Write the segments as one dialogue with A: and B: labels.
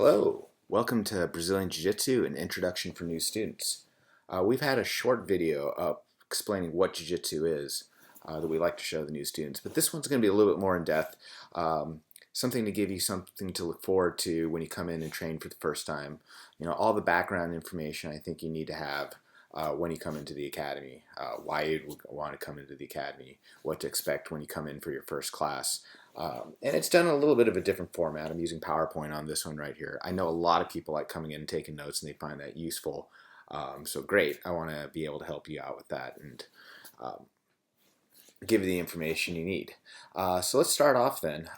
A: Hello, welcome to Brazilian Jiu Jitsu, an introduction for new students. We've had a short video explaining what Jiu Jitsu is that we like to show the new students, but this one's going to be a little bit more in depth, something to give you something to look forward to when you come in and train for the first time. You know, all the background information I think you need to have when you come into the academy, why you'd want to come into the academy, what to expect when you come in for your first class. And it's done in a little bit of a different format. I'm using PowerPoint on this one right here. I know a lot of people like coming in and taking notes and they find that useful. So great, I want to be able to help you out with that and um, give you the information you need. So let's start off then.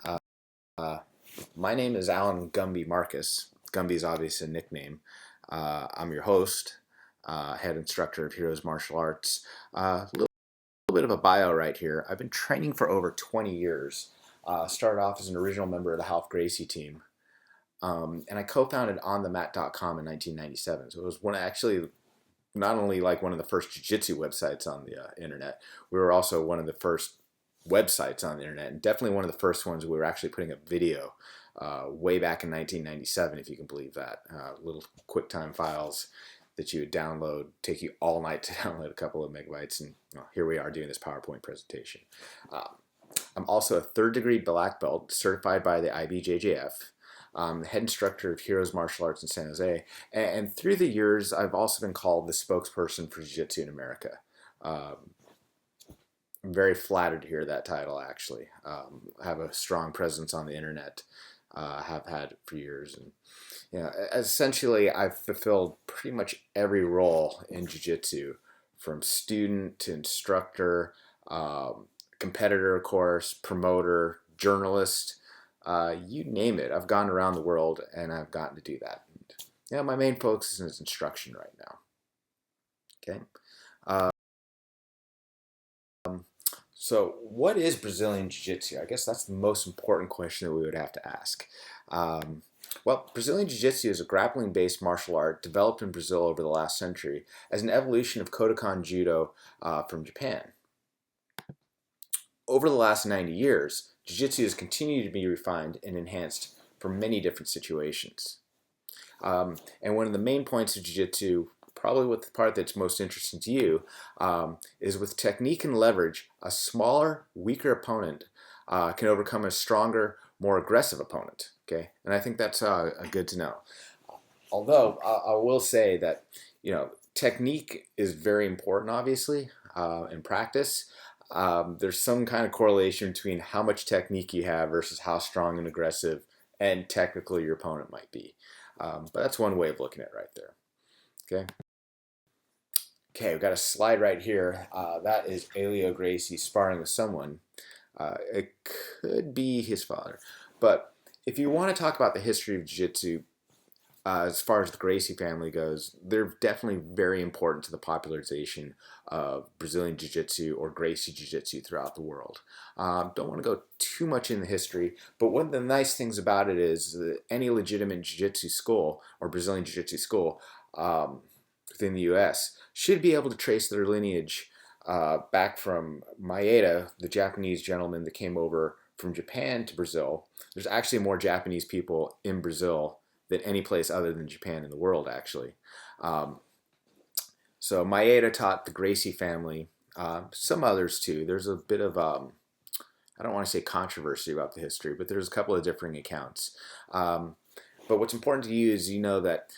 A: My name is Alan Gumby Marques. Gumby is obviously a nickname. I'm your host, head instructor of Heroes Martial Arts. Little bit of a bio right here. I've been training for over 20 years. Started off as an original member of the Half Gracie team. And I co-founded onthemat.com in 1997. So it was actually not only like one of the first jiu-jitsu websites on the internet, we were also one of the first websites on the internet, and definitely one of the first ones we were actually putting up video way back in 1997, if you can believe that. Little QuickTime files that you would download, take you all night to download a couple of megabytes, and here we are doing this PowerPoint presentation. I'm also a third-degree black belt, certified by the IBJJF. The head instructor of Heroes Martial Arts in San Jose, and through the years, I've also been called the spokesperson for Jiu-Jitsu in America. I'm very flattered to hear that title, actually. I have a strong presence on the internet, have had for years. And essentially, I've fulfilled pretty much every role in Jiu-Jitsu, from student to instructor, competitor, of course, promoter, journalist, you name it. I've gone around the world and I've gotten to do that. And, my main focus is instruction right now. Okay. So what is Brazilian Jiu-Jitsu? I guess that's the most important question that we would have to ask. Well, Brazilian Jiu-Jitsu is a grappling-based martial art developed in Brazil over the last century as an evolution of Kodokan Judo from Japan. Over the last 90 years, Jiu-Jitsu has continued to be refined and enhanced for many different situations. And one of the main points of Jiu-Jitsu, probably with the part that's most interesting to you, is with technique and leverage, a smaller, weaker opponent can overcome a stronger, more aggressive opponent. Okay, and I think that's good to know. Although I will say that technique is very important, obviously, in practice. There's some kind of correlation between how much technique you have versus how strong and aggressive and technical your opponent might be. But that's one way of looking at it right there. Okay, we've got a slide right here. That is Elio Gracie sparring with someone. It could be his father. But if you want to talk about the history of Jiu-Jitsu, as far as the Gracie family goes, they're definitely very important to the popularization of Brazilian Jiu-Jitsu or Gracie Jiu-Jitsu throughout the world. Don't want to go too much in the history, but one of the nice things about it is that any legitimate Jiu-Jitsu school or Brazilian Jiu-Jitsu school within the U.S. should be able to trace their lineage back from Maeda, the Japanese gentleman that came over from Japan to Brazil. There's actually more Japanese people in Brazil than any place other than Japan in the world, actually. So Maeda taught the Gracie family, some others too. There's a bit of, I don't want to say controversy about the history, but there's a couple of differing accounts. But what's important to you is that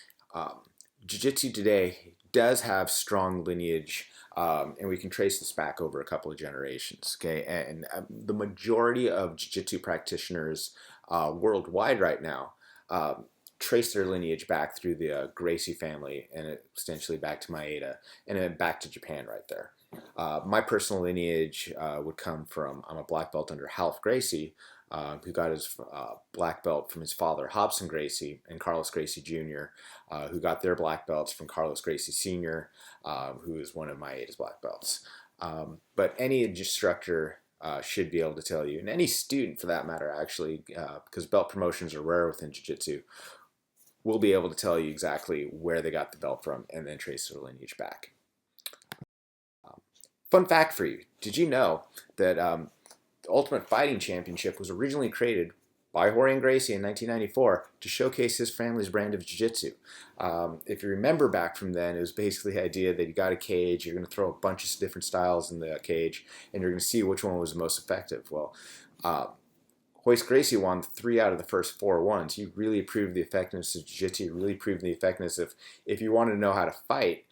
A: Jiu-Jitsu today does have strong lineage, and we can trace this back over a couple of generations. Okay, and the majority of Jiu-Jitsu practitioners worldwide right now trace their lineage back through the Gracie family and essentially back to Maeda and then back to Japan right there. My personal lineage would come from, I'm a black belt under Half Gracie, who got his black belt from his father, Hobson Gracie, and Carlos Gracie Jr., who got their black belts from Carlos Gracie Sr., who is one of Maeda's black belts. But any instructor should be able to tell you, and any student for that matter, actually, because belt promotions are rare within Jiu-Jitsu, will be able to tell you exactly where they got the belt from and then trace their lineage back. Fun fact for you, did you know that the Ultimate Fighting Championship was originally created by Jorge Gracie in 1994 to showcase his family's brand of jiu-jitsu. If you remember back from then, it was basically the idea that you got a cage, you're going to throw a bunch of different styles in the cage, and you're going to see which one was the most effective. Well, Royce Gracie won 3 out of the first 4 ones. He really proved the effectiveness of jiu-jitsu, really proved the effectiveness of, if you wanted to know how to fight,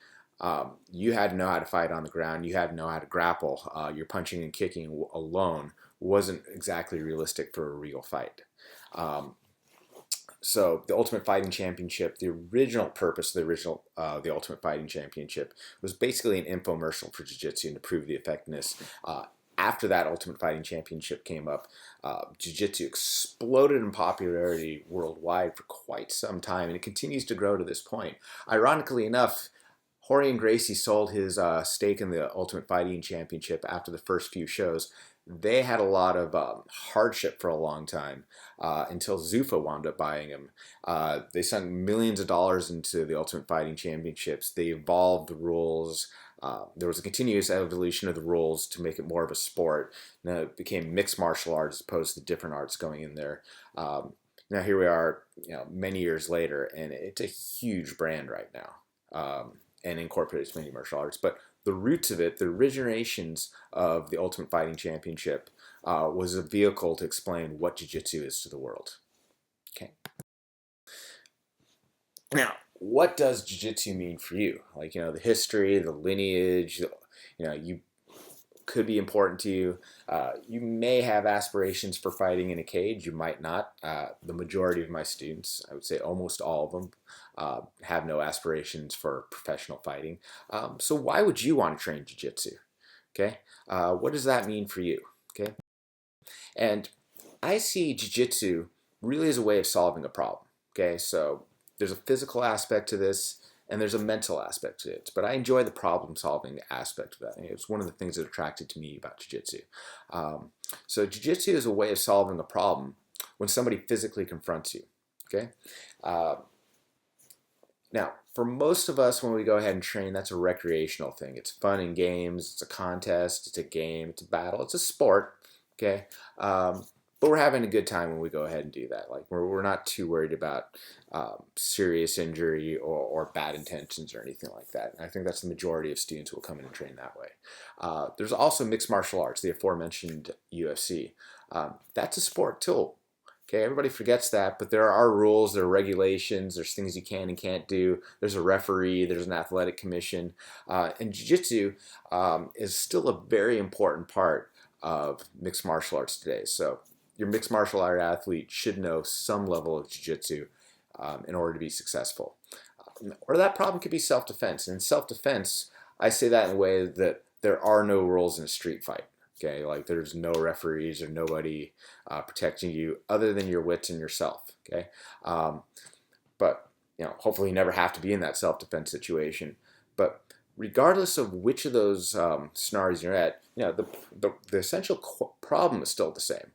A: you had to know how to fight on the ground. You had to know how to grapple. Your punching and kicking alone wasn't exactly realistic for a real fight. So the Ultimate Fighting Championship, the original purpose of the Ultimate Fighting Championship was basically an infomercial for jiu-jitsu and to prove the effectiveness. After that Ultimate Fighting Championship came up, jiu-jitsu exploded in popularity worldwide for quite some time, and it continues to grow to this point. Ironically enough, Jorge Gracie sold his stake in the Ultimate Fighting Championship after the first few shows. They had a lot of hardship for a long time until Zuffa wound up buying him. They sunk millions of dollars into the Ultimate Fighting Championships. They evolved the rules. There was a continuous evolution of the rules to make it more of a sport. Now it became mixed martial arts as opposed to different arts going in there. Now here we are, many years later, and it's a huge brand right now. And incorporates many martial arts. But the roots of it, the originations of the Ultimate Fighting Championship, was a vehicle to explain what jiu-jitsu is to the world. Okay. Now, what does jiu-jitsu mean for you? Like, the history, the lineage, you could be important to you. You may have aspirations for fighting in a cage. You might not. The majority of my students, I would say almost all of them, have no aspirations for professional fighting. So why would you want to train jiu-jitsu? Okay, what does that mean for you? Okay, and I see jiu-jitsu really as a way of solving a problem. Okay, so there's a physical aspect to this, and there's a mental aspect to it. But I enjoy the problem-solving aspect of that. It's one of the things that attracted to me about jiu-jitsu. So jiu-jitsu is a way of solving a problem when somebody physically confronts you. Okay. Now, for most of us, when we go ahead and train, that's a recreational thing. It's fun and games. It's a contest. It's a game. It's a battle. It's a sport. Okay. But we're having a good time when we go ahead and do that. Like we're not too worried about serious injury or bad intentions or anything like that. And I think that's the majority of students who will come in and train that way. There's also mixed martial arts, the aforementioned UFC. That's a sport too. Okay, everybody forgets that, but there are rules, there are regulations, there's things you can and can't do. There's a referee, there's an athletic commission, and jiu-jitsu is still a very important part of mixed martial arts today. So your mixed martial art athlete should know some level of jiu-jitsu in order to be successful. Or that problem could be self-defense. And in self-defense, I say that in a way that there are no rules in a street fight. Okay, like there's no referees or nobody protecting you other than your wits and yourself. Okay, but hopefully you never have to be in that self-defense situation. But regardless of which of those scenarios you're at, the essential problem is still the same.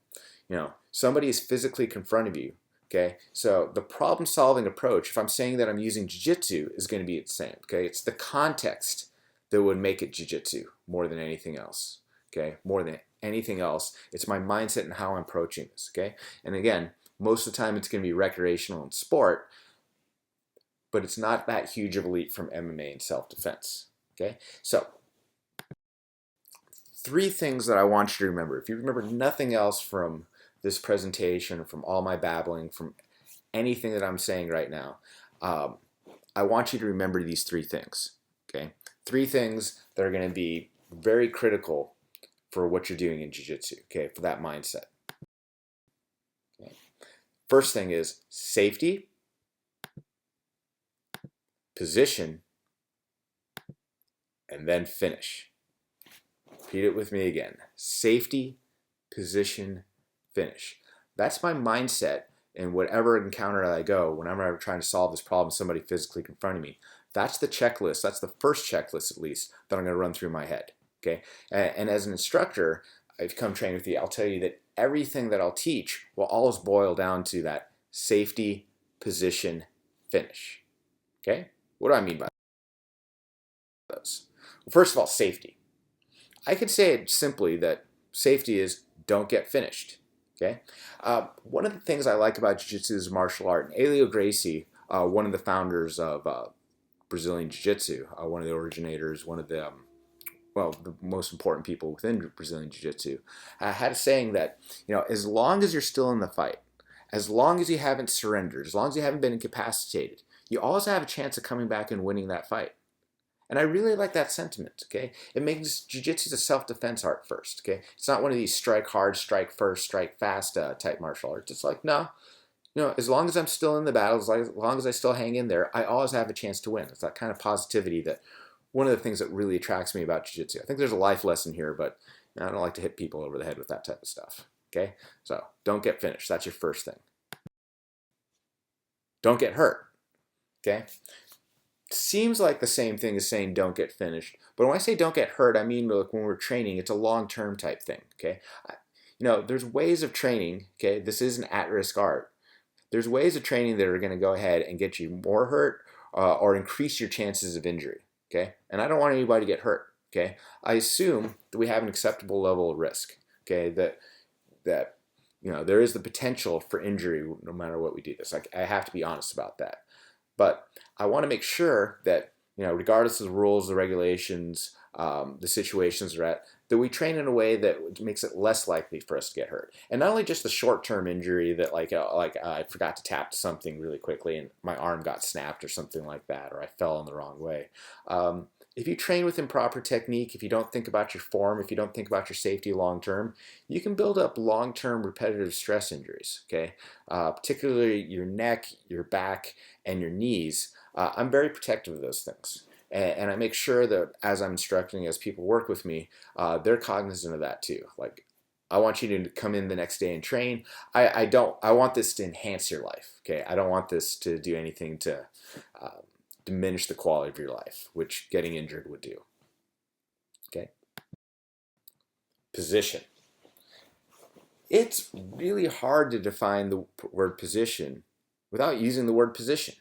A: Somebody is physically confronting you. Okay, so the problem-solving approach, if I'm saying that I'm using jiu-jitsu, is going to be the same. Okay, it's the context that would make it jiu-jitsu more than anything else. Okay, more than anything else, it's my mindset and how I'm approaching this. Okay, and again, most of the time it's going to be recreational and sport, but it's not that huge of a leap from MMA and self-defense. Okay, so 3 things that I want you to remember. If you remember nothing else from this presentation, from all my babbling, from anything that I'm saying right now, I want you to remember these 3 things. Okay, 3 things that are going to be very critical for what you're doing in jiu-jitsu, okay, for that mindset. Okay. First thing is safety, position, and then finish. Repeat it with me again. Safety, position, finish. That's my mindset in whatever encounter I go, whenever I'm trying to solve this problem, somebody physically confronting me. That's the checklist. That's the first checklist, at least, that I'm going to run through my head. Okay, and as an instructor, I've come train with you. I'll tell you that everything that I'll teach will always boil down to that safety, position, finish. Okay, what do I mean by those? Well, first of all, safety. I could say it simply that safety is don't get finished. Okay, one of the things I like about Jiu-Jitsu is martial art. And Elio Gracie, one of the founders of Brazilian Jiu-Jitsu, one of the originators, one of the well, the most important people within Brazilian Jiu-Jitsu, had a saying that, as long as you're still in the fight, as long as you haven't surrendered, as long as you haven't been incapacitated, you always have a chance of coming back and winning that fight. And I really like that sentiment, okay? It makes jiu-jitsu a self-defense art first, okay? It's not one of these strike hard, strike first, strike fast type martial arts. It's like, no, as long as I'm still in the battle, as long as I still hang in there, I always have a chance to win. It's that kind of positivity that one of the things that really attracts me about jiu-jitsu. I think there's a life lesson here, but I don't like to hit people over the head with that type of stuff, okay? So don't get finished. That's your first thing. Don't get hurt, okay? Seems like the same thing as saying don't get finished. But when I say don't get hurt, I mean, like, when we're training, it's a long-term type thing, okay? There's ways of training, okay? This is an at-risk art. There's ways of training that are going to go ahead and get you more hurt or increase your chances of injury, okay? And I don't want anybody to get hurt, okay? I assume that we have an acceptable level of risk, okay? That there is the potential for injury no matter what we do this. I have to be honest about that. But I want to make sure that, regardless of the rules, the regulations, the situations we're at, that we train in a way that makes it less likely for us to get hurt. And not only just the short-term injury that, like I forgot to tap to something really quickly and my arm got snapped or something like that, or I fell in the wrong way. If you train with improper technique, if you don't think about your form, if you don't think about your safety long-term, you can build up long-term repetitive stress injuries, okay? Particularly your neck, your back, and your knees. I'm very protective of those things. And I make sure that as I'm instructing, as people work with me, they're cognizant of that too. Like, I want you to come in the next day and train. I want this to enhance your life, okay? I don't want this to do anything to diminish the quality of your life, which getting injured would do, okay? Position. It's really hard to define the word position without using the word position.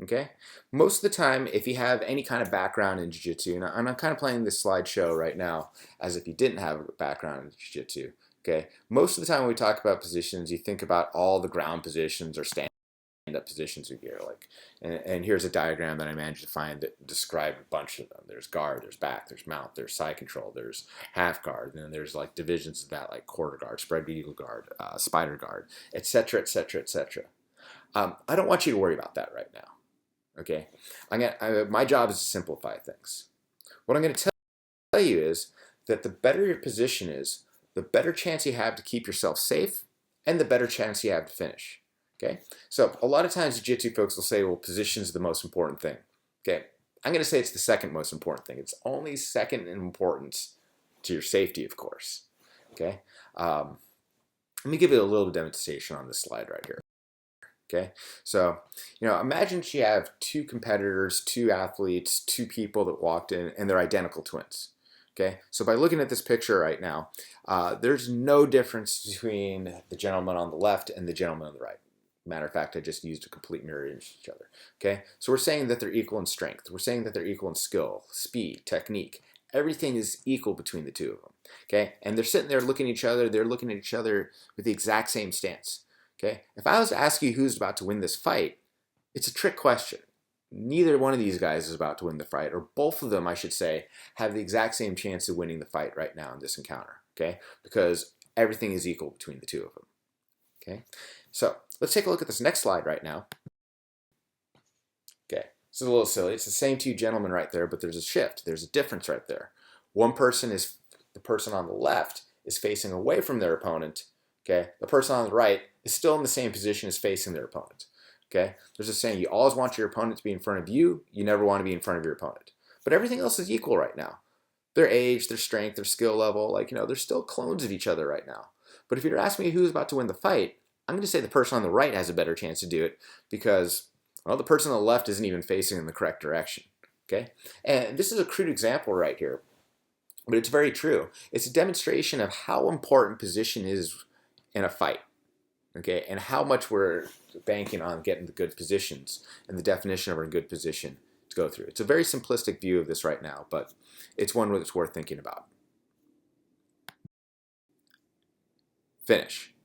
A: Okay? Most of the time, if you have any kind of background in Jiu-Jitsu, and I'm kind of playing this slideshow right now as if you didn't have a background in Jiu-Jitsu, okay? Most of the time when we talk about positions, you think about all the ground positions or stand-up positions we get. And here's a diagram that I managed to find that described a bunch of them. There's guard, there's back, there's mount, there's side control, there's half guard, and then there's like divisions of that, like quarter guard, spread eagle guard, spider guard, etc., etc., etc. I don't want you to worry about that right now. Okay, my job is to simplify things. What I'm going to tell you is that the better your position is, the better chance you have to keep yourself safe, and the better chance you have to finish. Okay, so a lot of times Jiu-Jitsu folks will say, well, position is the most important thing. Okay, I'm going to say it's the second most important thing. It's only second in importance to your safety, of course. Okay, let me give you a little demonstration on this slide right here. Okay, so imagine that you have two competitors, two athletes, two people that walked in, and they're identical twins. Okay, so by looking at this picture right now, there's no difference between the gentleman on the left and the gentleman on the right. Matter of fact, I just used a complete mirror image of each other. Okay, so we're saying that they're equal in strength. We're saying that they're equal in skill, speed, technique. Everything is equal between the two of them. Okay, and they're sitting there looking at each other. They're looking at each other with the exact same stance. Okay, if I was to ask you who's about to win this fight, it's a trick question. Neither one of these guys is about to win the fight, or both of them, I should say, have the exact same chance of winning the fight right now in this encounter, okay? Because everything is equal between the two of them, okay? So let's take a look at this next slide right now. Okay, this is a little silly. It's the same two gentlemen right there, but there's a shift. There's a difference right there. One person is, the person on the left is facing away from their opponent. Okay, the person on the right is still in the same position as facing their opponent. Okay, there's a saying, you always want your opponent to be in front of you, you never want to be in front of your opponent. But everything else is equal right now. Their age, their strength, their skill level, they're still clones of each other right now. But if you're asking me who's about to win the fight, I'm going to say the person on the right has a better chance to do it because, well, the person on the left isn't even facing in the correct direction. Okay, and this is a crude example right here, but it's very true. It's a demonstration of how important position is in a fight, okay, and how much we're banking on getting the good positions and the definition of a good position to go through. It's a very simplistic view of this right now, but it's one that's worth thinking about. Finish.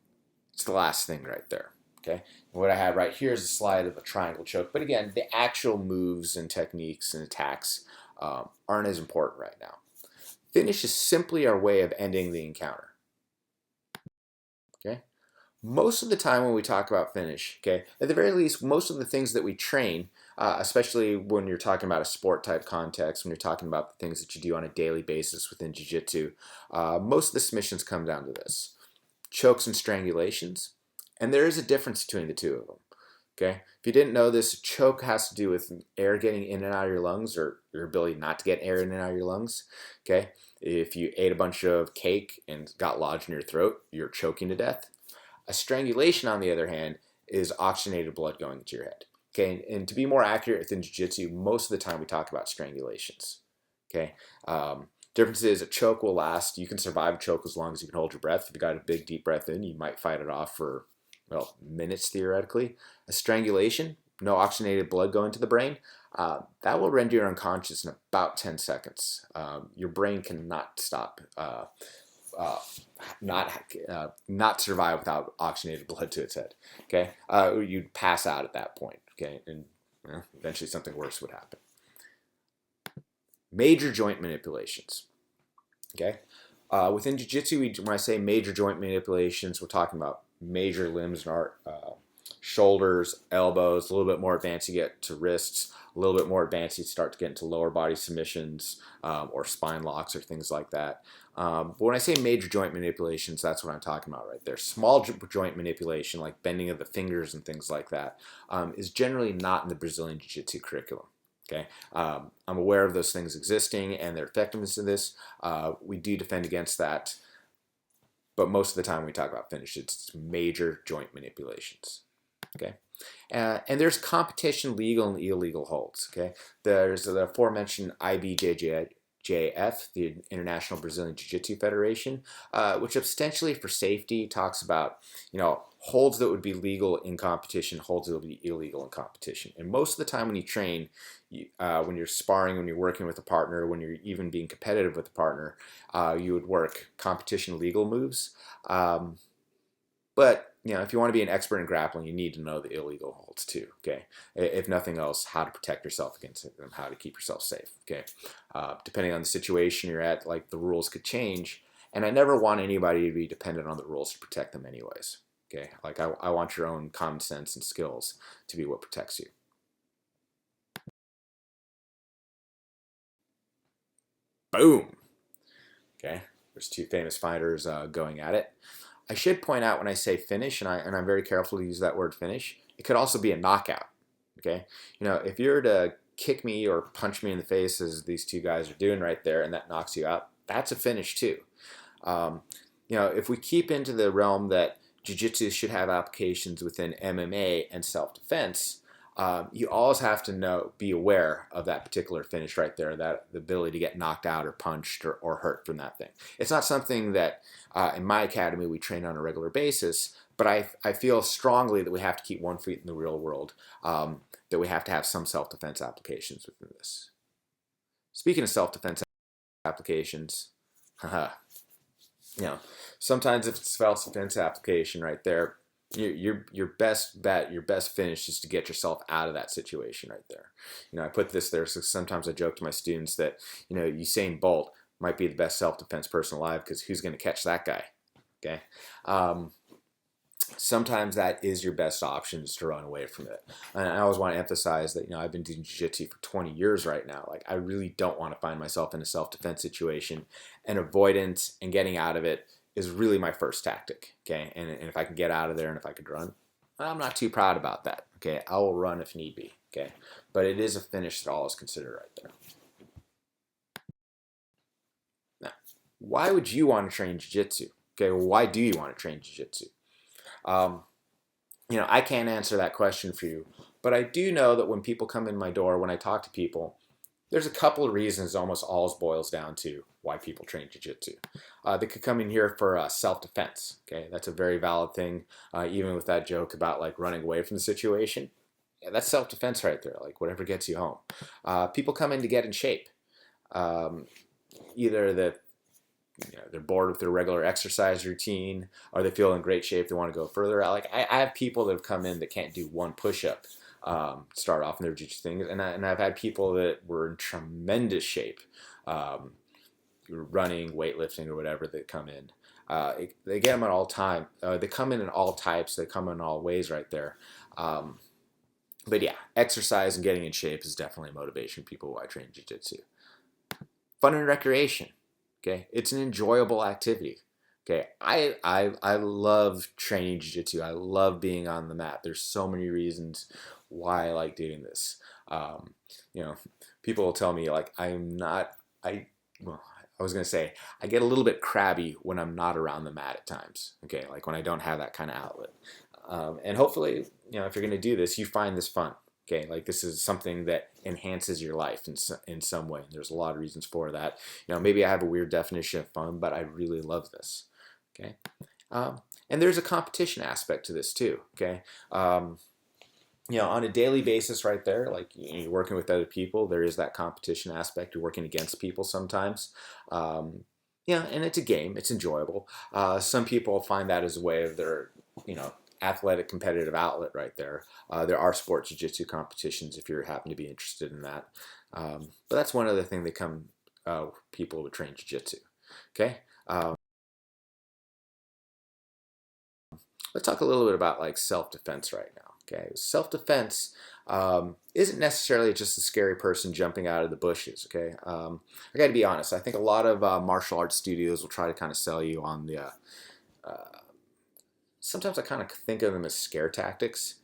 A: It's the last thing right there. Okay. What I have right here is a slide of a triangle choke. But again, the actual moves and techniques and attacks aren't as important right now. Finish is simply our way of ending the encounter. Okay. Most of the time when we talk about finish, okay, at the very least, most of the things that we train, especially when you're talking about a sport type context, when you're talking about the things that you do on a daily basis within jiu-jitsu, most of the submissions come down to this: chokes and strangulations. And there is a difference between the two of them. Okay, if you didn't know this, choke has to do with air getting in and out of your lungs, or your ability not to get air in and out of your lungs. Okay, if you ate a bunch of cake and got lodged in your throat, you're choking to death. A strangulation, on the other hand, is oxygenated blood going into your head. Okay, and to be more accurate within jiu-jitsu, most of the time we talk about strangulations. Okay, difference is a choke will last. You can survive a choke as long as you can hold your breath. If you got a big deep breath in, you might fight it off for, well, minutes theoretically. A strangulation, no oxygenated blood going to the brain, that will render you unconscious in about 10 seconds. Your brain cannot stop. Not survive without oxygenated blood to its head. Okay, you'd pass out at that point. Okay, and eventually something worse would happen. Major joint manipulations. Okay, within jiu-jitsu, when I say major joint manipulations, we're talking about major limbs and our shoulders, elbows. A little bit more advanced, you get to wrists. A little bit more advanced, you start to get into lower body submissions or spine locks or things like that. But when I say major joint manipulations, that's what I'm talking about right there. Small joint manipulation, like bending of the fingers and things like that, is generally not in the Brazilian Jiu-Jitsu curriculum. Okay, I'm aware of those things existing and their effectiveness in this. We do defend against that, but most of the time when we talk about finish, it's major joint manipulations. Okay, and there's competition legal and illegal holds. Okay, there's the aforementioned IBJJF, the International Brazilian Jiu-Jitsu Federation, which ostensibly for safety talks about, holds that would be legal in competition, holds that would be illegal in competition. And most of the time when you train, when you're sparring, when you're working with a partner, when you're even being competitive with a partner, you would work competition legal moves. But if you want to be an expert in grappling, you need to know the illegal holds too. Okay, if nothing else, how to protect yourself against them, how to keep yourself safe. Okay, depending on the situation you're at, like the rules could change, and I never want anybody to be dependent on the rules to protect them, anyways. Okay, like I want your own common sense and skills to be what protects you. Boom. Okay, there's two famous fighters going at it. I should point out when I say finish, and I'm very careful to use that word finish, it could also be a knockout. Okay, if you're to kick me or punch me in the face as these two guys are doing right there, and that knocks you out, that's a finish too. If we keep into the realm that jiu-jitsu should have applications within MMA and self-defense, you always have to be aware of that particular finish right there, that the ability to get knocked out or punched or hurt from that thing. It's not something that in my academy we train on a regular basis, but I feel strongly that we have to keep 1 foot in the real world, that we have to have some self-defense applications within this. Speaking of self-defense applications, sometimes if it's self-defense application right there, your best bet, your best finish is to get yourself out of that situation right there. I put this there, so sometimes I joke to my students that, Usain Bolt might be the best self-defense person alive because who's going to catch that guy? Okay. Sometimes that is your best option, is to run away from it. And I always want to emphasize that, I've been doing jiu-jitsu for 20 years right now. Like, I really don't want to find myself in a self-defense situation, and avoidance and getting out of it is really my first tactic. Okay. And if I can get out of there and if I could run, I'm not too proud about that. Okay. I will run if need be. Okay. But it is a finish that all is considered right there. Now, why would you want to train jiu-jitsu? Okay. Well, why do you want to train jiu-jitsu? I can't answer that question for you, but I do know that when people come in my door, when I talk to people, there's a couple of reasons almost all boils down to why people train jiu-jitsu. They could come in here for self-defense. Okay, that's a very valid thing. Even with that joke about like running away from the situation, yeah, that's self-defense right there. Like whatever gets you home. People come in to get in shape. Either they're bored with their regular exercise routine, or they feel in great shape, they want to go further. I have people that have come in that can't do one push-up, start off in their jiu-jitsu things, and I've had people that were in tremendous shape, um, running, weightlifting, or whatever, that come in. They get them at all time. They come in all types. They come in all ways right there. Um, but yeah, exercise and getting in shape is definitely a motivation for people who I train jiu-jitsu. Fun and recreation. Okay, it's an enjoyable activity. Okay, I love training jiu-jitsu. I love being on the mat. There's so many reasons why I like doing this. Um, you know, people will tell me like I'm not. Well, I was gonna say I get a little bit crabby when I'm not around the mat at times. Okay, like when I don't have that kind of outlet. And hopefully, if you're gonna do this, you find this fun. Okay, like this is something that enhances your life in some way. And there's a lot of reasons for that. Maybe I have a weird definition of fun, but I really love this. Okay, and there's a competition aspect to this too. Okay, on a daily basis, right there, like you're working with other people, there is that competition aspect. You're working against people sometimes. And it's a game. It's enjoyable. Some people find that as a way of their, you know, athletic competitive outlet right there. There are sports jiu-jitsu competitions if you happen to be interested in that. But that's one other thing that people would train jiu-jitsu. Okay. Let's talk a little bit about like self-defense right now. Okay, self-defense isn't necessarily just a scary person jumping out of the bushes. Okay, I got to be honest. I think a lot of martial arts studios will try to kind of sell you on the. Sometimes I kind of think of them as scare tactics.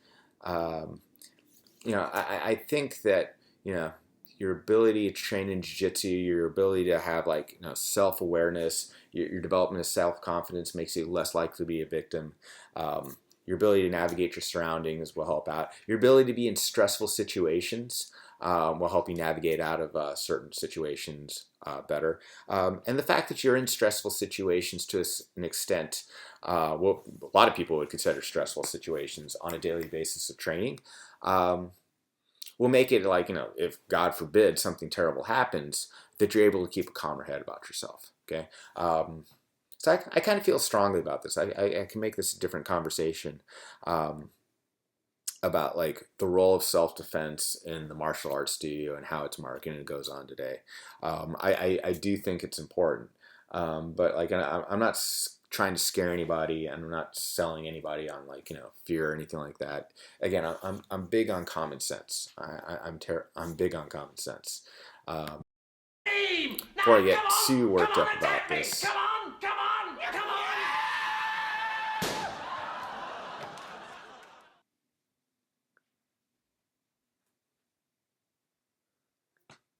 A: Um, I think that your ability to train in jiu-jitsu, your ability to have like self-awareness, your development of self-confidence makes you less likely to be a victim. Your ability to navigate your surroundings will help out. Your ability to be in stressful situations will help you navigate out of certain situations better. And the fact that you're in stressful situations to an extent, what a lot of people would consider stressful situations on a daily basis of training, will make it like, if God forbid something terrible happens, that you're able to keep a calmer head about yourself. Okay. So I kind of feel strongly about this. I can make this a different conversation about like the role of self-defense in the martial arts studio and how it's marketed and goes on today. I do think it's important, but like I'm not trying to scare anybody, and I'm not selling anybody on like fear or anything like that. Again, I'm big on common sense. I'm big on common sense. Before I get too worked up about this. Come on, come on, come on!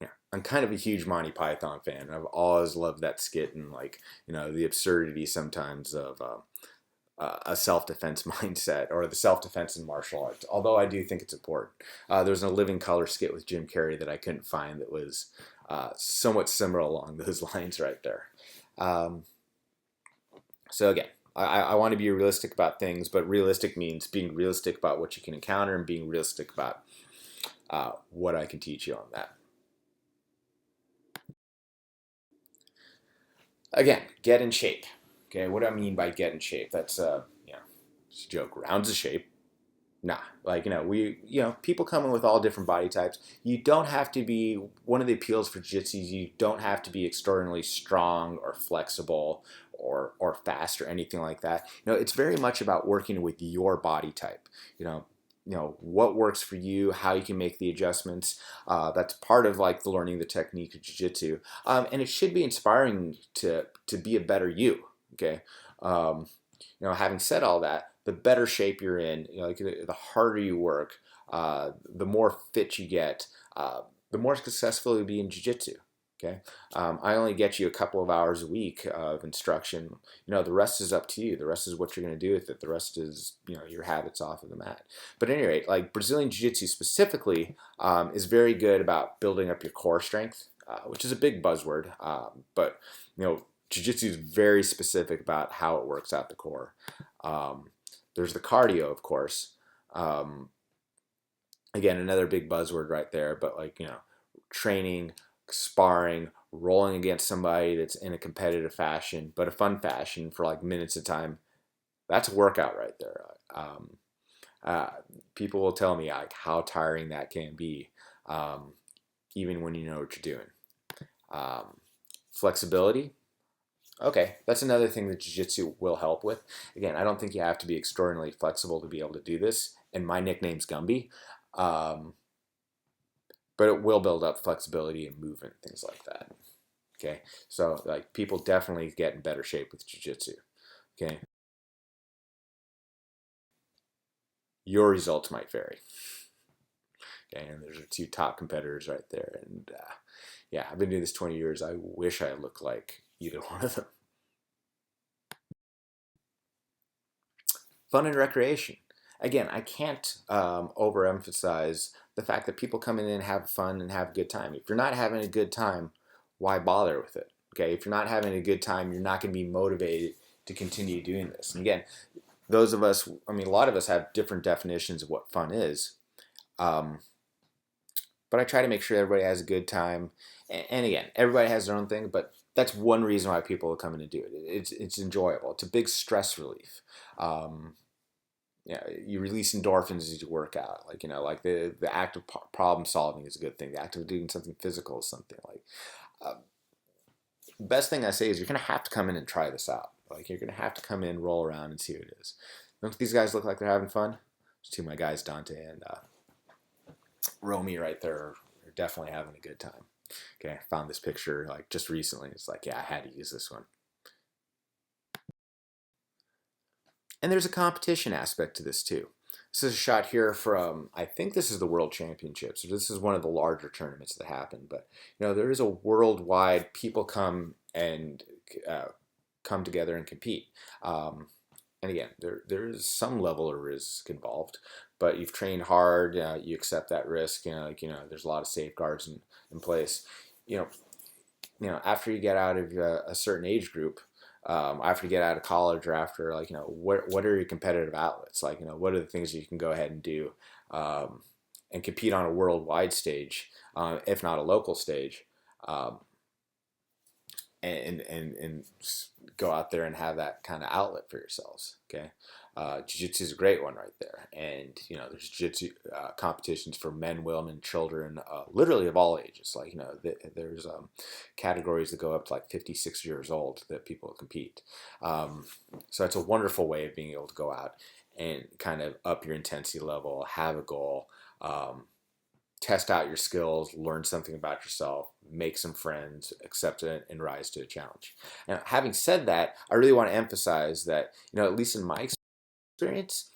A: Yeah, I'm kind of a huge Monty Python fan. I've always loved that skit and like the absurdity sometimes of a self-defense mindset or the self-defense in martial arts. Although I do think it's important. There's a Living Color skit with Jim Carrey that I couldn't find that was somewhat similar along those lines right there. So again, I want to be realistic about things, but realistic means being realistic about what you can encounter and being realistic about what I can teach you on that. Again, get in shape. Okay, what do I mean by get in shape? That's it's a joke. Rounds of shape. Nah, like people come in with all different body types. You don't have to be one of the appeals for jiu-jitsu. You don't have to be extraordinarily strong or flexible or fast or anything like that. It's very much about working with your body type. What works for you, how you can make the adjustments. That's part of like the learning the technique of jiu-jitsu, and it should be inspiring to be a better you. Okay. Having said all that, the better shape you're in, like the harder you work, the more fit you get, the more successful you'll be in jiu-jitsu. Okay, I only get you a couple of hours a week of instruction. The rest is up to you. The rest is what you're going to do with it. The rest is your habits off of the mat. But at any rate, like Brazilian Jiu-Jitsu specifically is very good about building up your core strength, which is a big buzzword. But Jiu-Jitsu is very specific about how it works out the core. There's the cardio, of course. Again, another big buzzword right there. But like training sparring, rolling against somebody that's in a competitive fashion, but a fun fashion for like minutes of time, that's a workout right there. Uh, People will tell me like how tiring that can be, um, even when you know what you're doing. Um, Flexibility. Okay, that's another thing that jiu-jitsu will help with. Again, I don't think you have to be extraordinarily flexible to be able to do this. And my nickname's Gumby. Um, but it will build up flexibility and movement, things like that. Okay, so like people definitely get in better shape with jiu-jitsu. Okay, your results might vary. Okay, and there's your two top competitors right there. And yeah, I've been doing this 20 years. I wish I looked like either one of them. Fun and recreation. Again, I can't overemphasize the fact that people come in and have fun and have a good time. If you're not having a good time, why bother with it? Okay, if you're not having a good time, you're not going to be motivated to continue doing this. And again, those of us, I mean, a lot of us have different definitions of what fun is. Um, but I try to make sure everybody has a good time. And again, everybody has their own thing, but that's one reason why people will come in and do it. It's enjoyable. It's a big stress relief. Um, yeah, you release endorphins as you work out. Like, like the act of problem solving is a good thing. The act of doing something physical is something like. Uh, Best thing I say is you're gonna have to come in and try this out. Like you're gonna have to come in, roll around, and see what it is. Don't these guys look like they're having fun? There's two of my guys, Dante and Romy, right there, are definitely having a good time. Okay, I found this picture like just recently. It's like, yeah, I had to use this one. And there's a competition aspect to this too. This is a shot here from, I think this is the World Championships. This is one of the larger tournaments that happen. But there is a worldwide people come and uh, come together and compete. And again, there is some level of risk involved, but you've trained hard. You accept that risk. There's a lot of safeguards in place. You know, after you get out of a certain age group, after you get out of college or after what are your competitive outlets? What are the things you can go ahead and do and compete on a worldwide stage, if not a local stage, um, and go out there and have that kind of outlet for yourselves. Okay, jiu-jitsu is a great one right there, and there's jiu-jitsu competitions for men, women, children, literally of all ages. There's categories that go up to like 56 years old that people compete. So it's a wonderful way of being able to go out and kind of up your intensity level, have a goal. Test out your skills, learn something about yourself, make some friends, accept it, and rise to a challenge. Now, having said that, I really want to emphasize that, at least in my experience,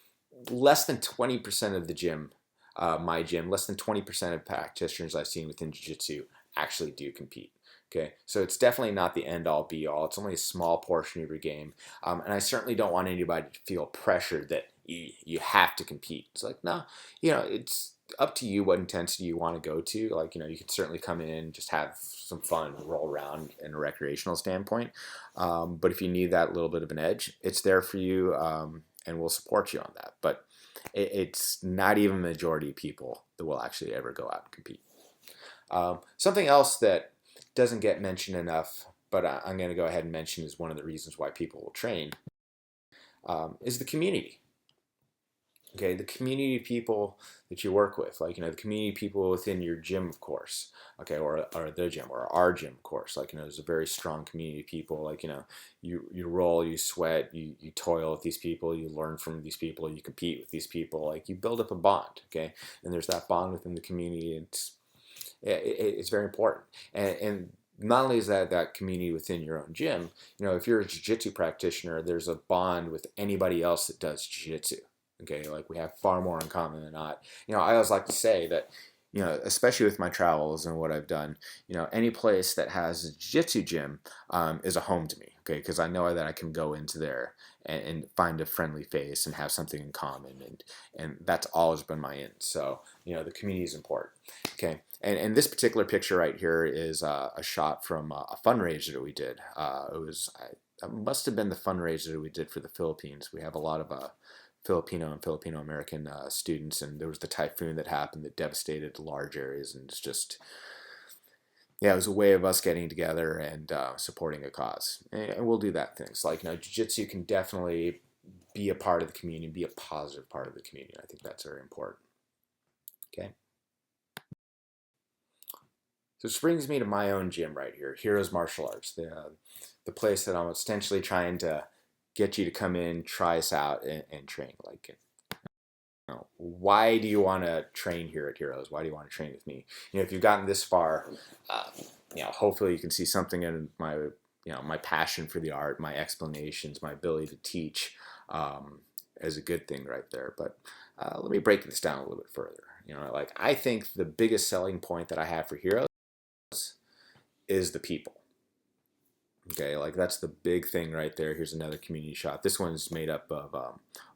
A: less than 20% of the gym, my gym, less than 20% of practitioners I've seen within jiu-jitsu actually do compete. Okay, so it's definitely not the end-all be-all. It's only a small portion of your game, and I certainly don't want anybody to feel pressured that you have to compete. It's like, no, it's up to you what intensity you want to go to. You can certainly come in and just have some fun, roll around in a recreational standpoint. But if you need that little bit of an edge, it's there for you, and we'll support you on that. But it's not even the majority of people that will actually ever go out and compete. Something else that doesn't get mentioned enough, but I'm going to go ahead and mention is one of the reasons why people will train, is the community. Okay, the community of people that you work with, the community of people within your gym, of course, okay, or the gym, or our gym, of course, there's a very strong community of people, you roll, you sweat, you toil with these people, you learn from these people, you compete with these people, you build up a bond, okay, and there's that bond within the community, and it's very important, and not only is that community within your own gym, if you're a jiu-jitsu practitioner, there's a bond with anybody else that does jiu-jitsu. Okay, we have far more in common than not. I always like to say that, especially with my travels and what I've done, any place that has a jiu-jitsu gym is a home to me. Okay, because I know that I can go into there and find a friendly face and have something in common, and that's always been my end. So the community is important. Okay, and this particular picture right here is a shot from a fundraiser that we did. It must have been the fundraiser that we did for the Philippines. We have a lot of Filipino and Filipino American students, and there was the typhoon that happened that devastated large areas, and yeah, it was a way of us getting together and supporting a cause. And we'll do that things like, jiu-jitsu can definitely be a part of the community, be a positive part of the community. I think that's very important. Okay. So this brings me to my own gym right here, Heroes Martial Arts, the place that I'm essentially trying to get you to come in, try us out, and train. Like, why do you want to train here at Heroes? Why do you want to train with me? If you've gotten this far, uh, hopefully you can see something in my passion for the art, my explanations, my ability to teach, as a good thing right there. But let me break this down a little bit further. Like, I think the biggest selling point that I have for Heroes is the people. Okay, like that's the big thing right there. Here's another community shot. This one's made up of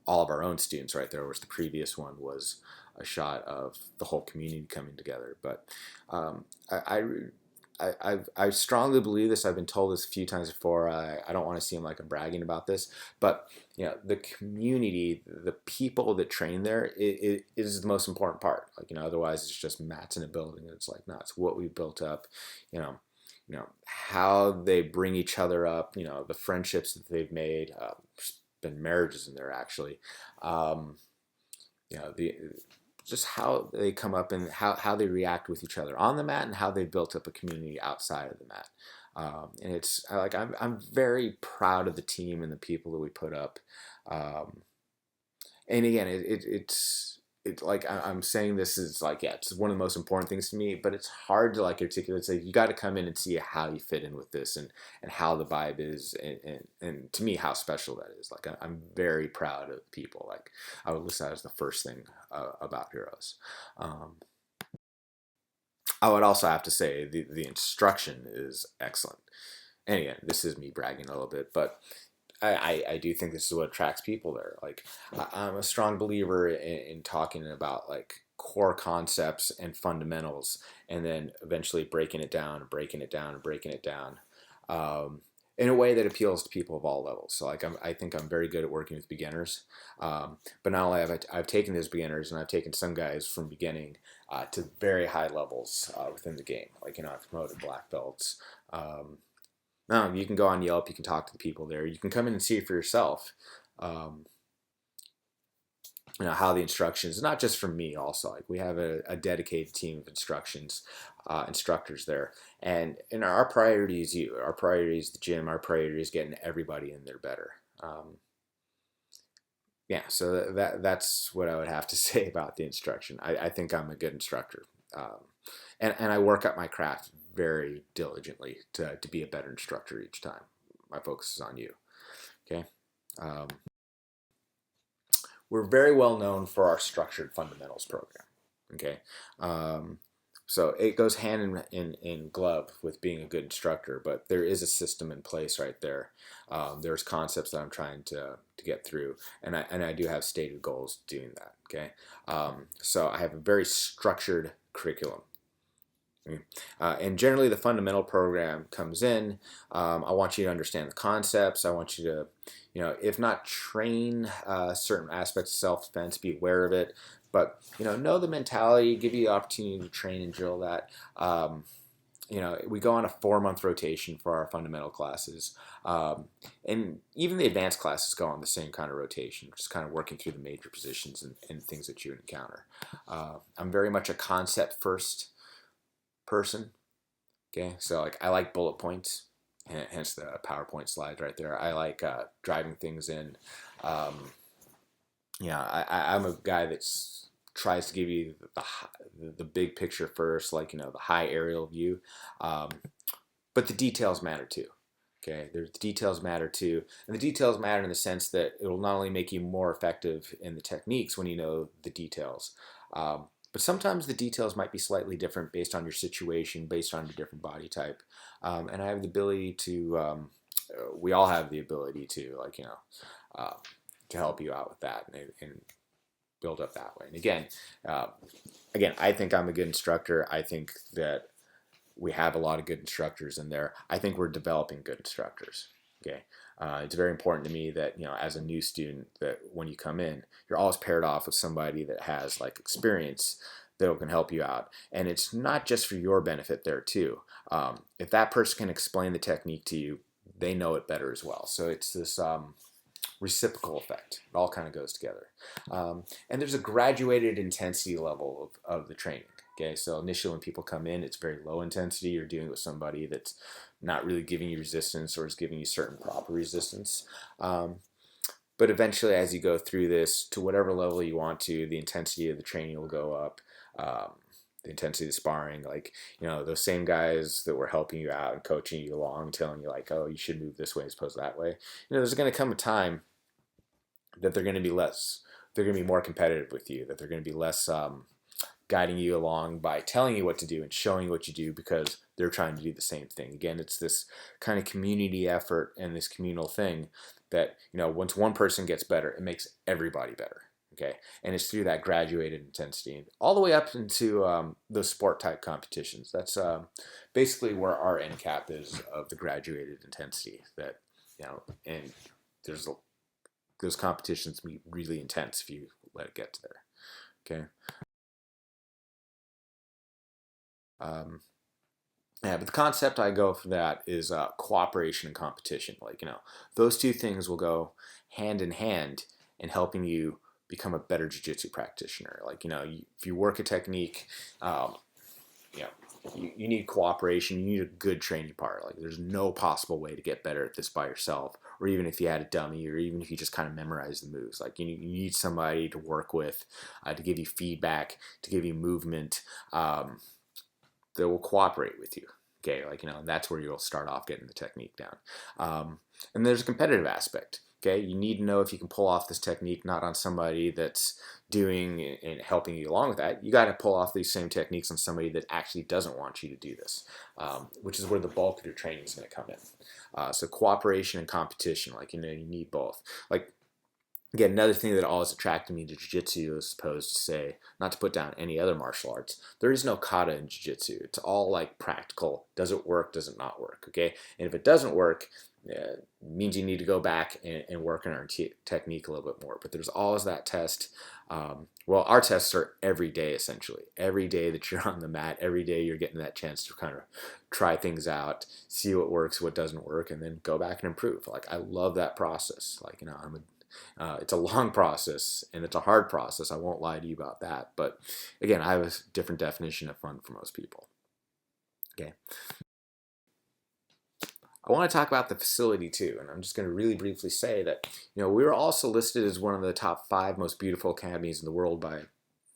A: all of our own students right there, whereas the previous one was a shot of the whole community coming together. But um, I, I strongly believe this. I've been told this a few times before. I don't want to seem like I'm bragging about this, but the community, the people that train there, it is the most important part. Like, otherwise it's just mats in a building. It's like, no, it's what we built up. You know, how they bring each other up. The friendships that they've made. There's been marriages in there actually. The just how they come up and how they react with each other on the mat and how they built up a community outside of the mat. And it's like I'm very proud of the team and the people that we put up. Um, and again, it's like I'm saying this is like, yeah, it's one of the most important things to me, but it's hard to like articulate. Say you got to come in and see how you fit in with this and how the vibe is, and to me how special that is. Like I'm very proud of people. Like I would list that as the first thing about Heroes. Um, I would also have to say the instruction is excellent. And again, this is me bragging a little bit, but I do think this is what attracts people there. Like I'm a strong believer in talking about like core concepts and fundamentals, and then eventually breaking it down, and breaking it down, and breaking it down, um, in a way that appeals to people of all levels. So like I think I'm very good at working with beginners, but not only have I've taken those beginners and I've taken some guys from beginning to very high levels within the game. Like I've promoted black belts. No, you can go on Yelp. You can talk to the people there. You can come in and see it for yourself. Um, how the instructions, not just from me, also like we have a dedicated team of instructors there, and our priority is you. Our priority is the gym. Our priority is getting everybody in there better. Yeah, so that's what I would have to say about the instruction. I think I'm a good instructor, and I work at my craft very diligently to be a better instructor each time. My focus is on you. Okay. Um, we're very well known for our structured fundamentals program. Okay. Um, so it goes hand in glove with being a good instructor, but there is a system in place right there. There's concepts that I'm trying to get through, and I do have stated goals doing that. Okay. So I have a very structured curriculum. And generally, the fundamental program comes in. I want you to understand the concepts. I want you to, if not train certain aspects of self-defense, be aware of it. But know the mentality, give you the opportunity to train and drill that. We go on a 4-month rotation for our fundamental classes, and even the advanced classes go on the same kind of rotation, just kind of working through the major positions and things that you encounter. I'm very much a concept first person. Okay, so like I like bullet points, hence the PowerPoint slides right there. I like driving things in. Um, I'm a guy that tries to give you the big picture first, like the high aerial view, um, but the details matter too. Okay, the details matter too, and the details matter in the sense that it will not only make you more effective in the techniques when you know the details, but sometimes the details might be slightly different based on your situation, based on your different body type, and I have the ability to. We all have the ability to, like uh, to help you out with that and build up that way. And uh, again, I think I'm a good instructor. I think that we have a lot of good instructors in there. I think we're developing good instructors. Okay, it's very important to me that as a new student, that when you come in, you're always paired off with somebody that has like experience that can help you out. And it's not just for your benefit there too. If that person can explain the technique to you, they know it better as well. So it's this reciprocal effect. It all kind of goes together. And there's a graduated intensity level of the training. Okay, so initially when people come in, it's very low intensity. You're dealing with somebody that's not really giving you resistance or is giving you certain proper resistance. But eventually, as you go through this to whatever level you want to, the intensity of the training will go up. The intensity of the sparring, like, those same guys that were helping you out and coaching you along, telling you like, oh, you should move this way as opposed to that way. There's going to come a time that they're going to be more competitive with you, that they're going to be less guiding you along by telling you what to do and showing you what you do because they're trying to do the same thing. Again, it's this kind of community effort and this communal thing that, once one person gets better, it makes everybody better. Okay, and it's through that graduated intensity all the way up into those sport type competitions. That's basically where our end cap is of the graduated intensity. That and there's those competitions be really intense if you let it get to there. Okay. Yeah, but the concept I go for that is cooperation and competition. Like, those two things will go hand in hand in helping you become a better jiu-jitsu practitioner. Like, if you work a technique, you know, you need cooperation. You need a good training partner. Like, there's no possible way to get better at this by yourself, or even if you had a dummy, or even if you just kind of memorize the moves. Like, you need somebody to work with, to give you feedback, to give you movement. That will cooperate with you. Okay, like, and that's where you'll start off getting the technique down. And there's a competitive aspect. Okay, you need to know if you can pull off this technique, not on somebody that's doing and helping you along with that. You got to pull off these same techniques on somebody that actually doesn't want you to do this, which is where the bulk of your training is going to come in. So cooperation and competition, like, you need both. Like, again, another thing that always attracted me to jiu-jitsu is opposed to, say, not to put down any other martial arts, there is no kata in jiu-jitsu. It's all like practical. Does it work? Does it not work? Okay, and if it doesn't work, it means you need to go back and work on our technique a little bit more. But there's always that test. Well, our tests are every day, essentially. Every day that you're on the mat, every day you're getting that chance to kind of try things out, see what works, what doesn't work, and then go back and improve. Like, I love that process. Like, it's a long process and it's a hard process. I won't lie to you about that. But again, I have a different definition of fun for most people. Okay. I want to talk about the facility too, and I'm just going to really briefly say that, we were also listed as one of the top 5 most beautiful academies in the world by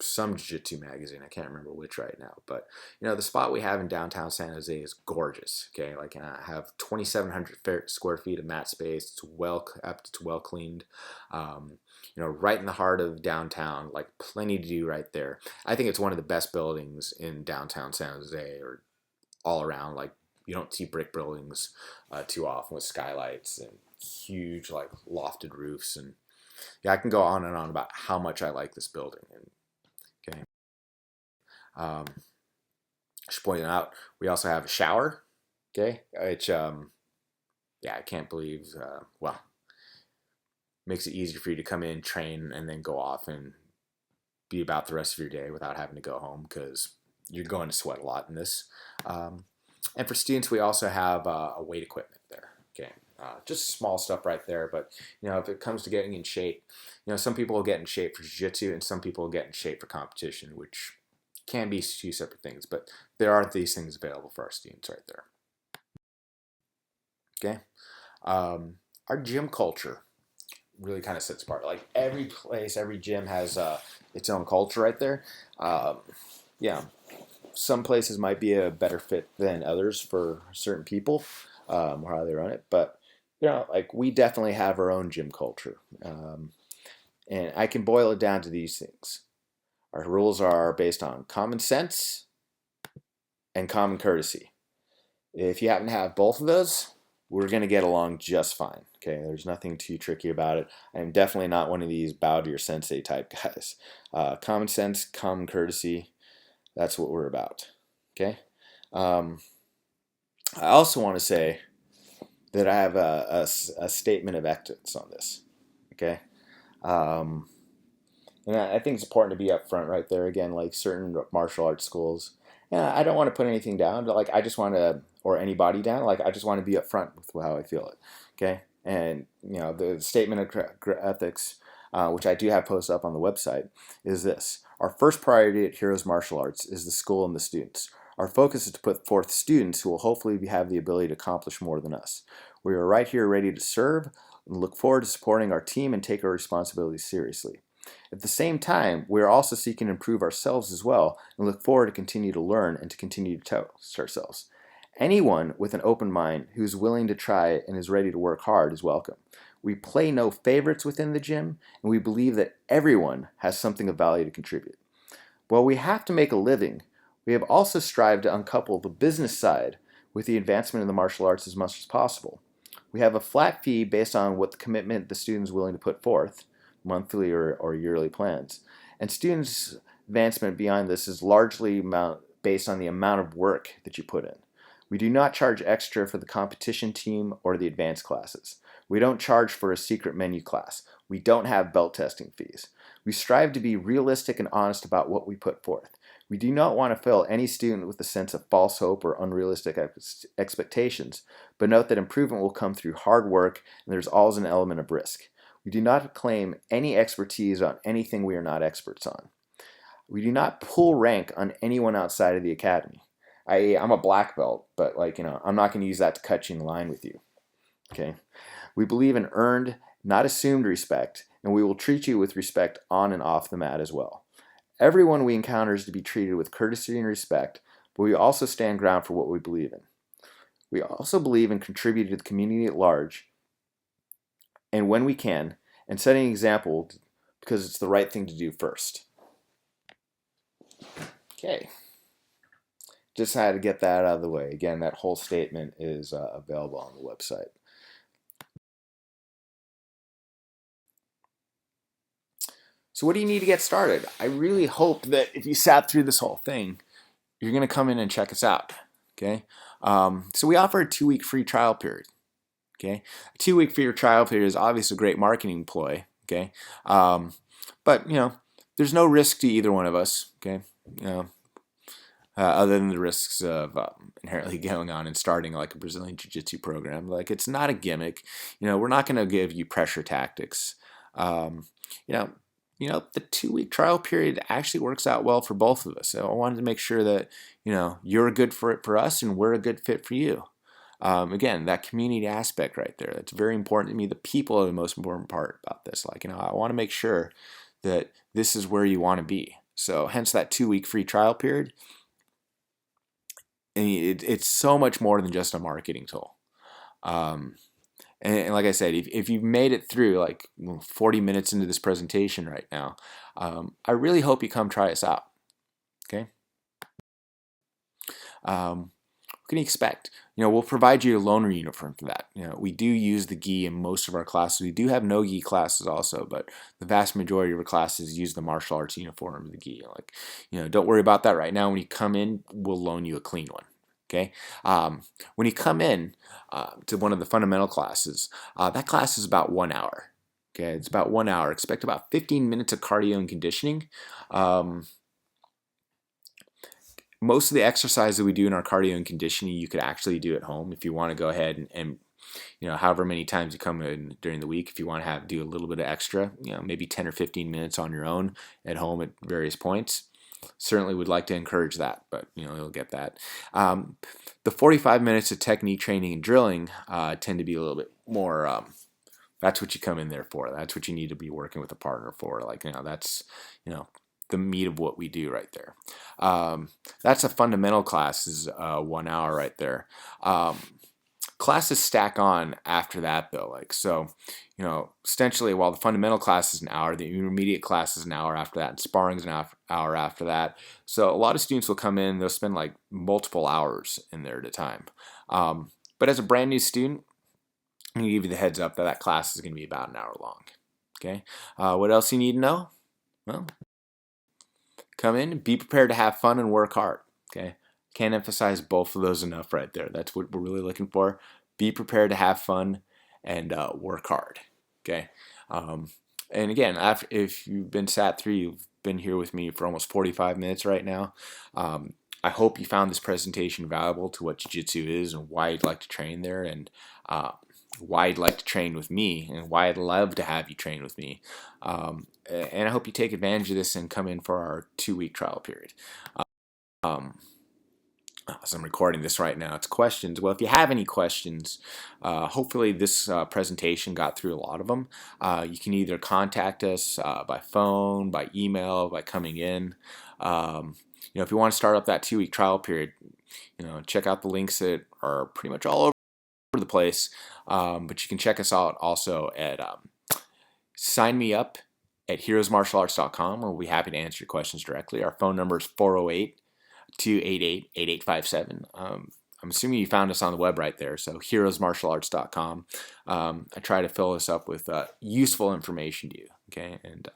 A: some jiu-jitsu magazine. I can't remember which right now, but the spot we have in downtown San Jose is gorgeous. Okay, like, I have 2,700 square feet of mat space. It's well kept, it's well cleaned. Right in the heart of downtown, like, plenty to do right there. I think it's one of the best buildings in downtown San Jose, or all around. Like, you don't see brick buildings too often with skylights and huge, like, lofted roofs. And yeah, I can go on and on about how much I like this building. And okay, I should point out we also have a shower. Okay, which yeah, I can't believe. Well, makes it easier for you to come in, train, and then go off and be about the rest of your day without having to go home, because you're going to sweat a lot in this. And for students, we also have a weight equipment there. Okay, just small stuff right there. But if it comes to getting in shape, some people will get in shape for jiu-jitsu, and some people will get in shape for competition, which can be 2 separate things. But there are these things available for our students right there. Okay, our gym culture really kind of sets apart. Like, every place, every gym has its own culture right there. Yeah, some places might be a better fit than others for certain people, or how they run it. But like, we definitely have our own gym culture, and I can boil it down to these things. Our rules are based on common sense and common courtesy. If you happen to have both of those, we're going to get along just fine. Okay, there's nothing too tricky about it. I'm definitely not one of these bow to your sensei type guys. Common sense, common courtesy, that's what we're about. Okay. I also want to say that I have a statement of ethics on this. Okay. And I think it's important to be upfront right there. Again, like, certain martial arts schools yeah, I don't want to put anything down. Like I just want to, or anybody down. Like I just want to be upfront with how I feel it. Okay, and the statement of ethics, which I do have posted up on the website, is this: our first priority at Heroes Martial Arts is the school and the students. Our focus is to put forth students who will hopefully have the ability to accomplish more than us. We are right here ready to serve and look forward to supporting our team and take our responsibilities seriously. At the same time, we are also seeking to improve ourselves as well and look forward to continue to learn and to continue to test ourselves. Anyone with an open mind who is willing to try and is ready to work hard is welcome. We play no favorites within the gym, and we believe that everyone has something of value to contribute. While we have to make a living, we have also strived to uncouple the business side with the advancement of the martial arts as much as possible. We have a flat fee based on what the commitment the student is willing to put forth, monthly or yearly plans. And students' advancement beyond this is largely based on the amount of work that you put in. We do not charge extra for the competition team or the advanced classes. We don't charge for a secret menu class. We don't have belt testing fees. We strive to be realistic and honest about what we put forth. We do not want to fill any student with a sense of false hope or unrealistic expectations, but note that improvement will come through hard work and there's always an element of risk. We do not claim any expertise on anything we are not experts on. We do not pull rank on anyone outside of the academy. I'm a black belt, but I'm not going to use that to cut you in line with you. Okay. We believe in earned, not assumed respect, and we will treat you with respect on and off the mat as well. Everyone we encounter is to be treated with courtesy and respect, but we also stand ground for what we believe in. We also believe in contributing to the community at large, and when we can, and setting an example because it's the right thing to do first. Okay. Just had to get that out of the way. Again, that whole statement is available on the website. So what do you need to get started? I really hope that if you sat through this whole thing, you're going to come in and check us out. Okay. So we offer a 2-week free trial period. Okay. A 2-week free trial period is obviously a great marketing ploy. Okay. But there's no risk to either one of us. Okay. Other than the risks of inherently going on and starting like a Brazilian Jiu Jitsu program. Like it's not a gimmick. We're not going to give you pressure tactics. The 2-week trial period actually works out well for both of us. So I wanted to make sure that, you're a good fit for us and we're a good fit for you. Again, that community aspect right there, that's very important to me. The people are the most important part about this. I want to make sure that this is where you want to be. So hence that 2-week free trial period. And it's so much more than just a marketing tool. And like I said, if you've made it through 40 minutes into this presentation right now, I really hope you come try us out. Okay. What can you expect? We'll provide you a loaner uniform for that. We do use the gi in most of our classes. We do have no gi classes also, but the vast majority of our classes use the martial arts uniform, the gi. Don't worry about that right now. When you come in, we'll loan you a clean one. Okay. When you come in to one of the fundamental classes, that class is about 1 hour. Okay, it's about 1 hour. Expect about 15 minutes of cardio and conditioning. Most of the exercise that we do in our cardio and conditioning, you could actually do at home if you want to go ahead and however many times you come in during the week, if you want to do a little bit of extra, maybe 10 or 15 minutes on your own at home at various points. Certainly would like to encourage that, but you'll get that. The 45 minutes of technique training and drilling tend to be a little bit more. That's what you come in there for. That's what you need to be working with a partner for. That's the meat of what we do right there. That's a fundamental class, is 1 hour right there. Classes stack on after that though. Essentially while the fundamental class is an hour, the intermediate class is an hour after that, and sparring is an hour after that. So a lot of students will come in, they'll spend multiple hours in there at a time. But as a brand new student, I'm going to give you the heads up that class is going to be about an hour long. Okay. What else you need to know? Well, come in, be prepared to have fun and work hard. Okay. Can't emphasize both of those enough right there. That's what we're really looking for. Be prepared to have fun and work hard. Okay. And again, if you've been sat through, you've been here with me for almost 45 minutes right now. I hope you found this presentation valuable to what Jiu-Jitsu is and why you'd like to train there, and why you'd like to train with me, and why I'd love to have you train with me. And I hope you take advantage of this and come in for our 2-week trial period. Um, as I'm recording this right now, it's questions. Well, if you have any questions, hopefully this presentation got through a lot of them. You can either contact us by phone, by email, by coming in. If you want to start up that 2-week trial period, check out the links that are pretty much all over the place. But you can check us out also at sign me up at heroesmartialarts.com, where we'll be happy to answer your questions directly. Our phone number is 408-288-8857. I'm assuming you found us on the web right there, so heroesmartialarts.com. I try to fill this up with useful information to you, okay? And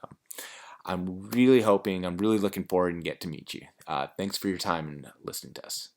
A: I'm really looking forward and get to meet you. Thanks for your time and listening to us.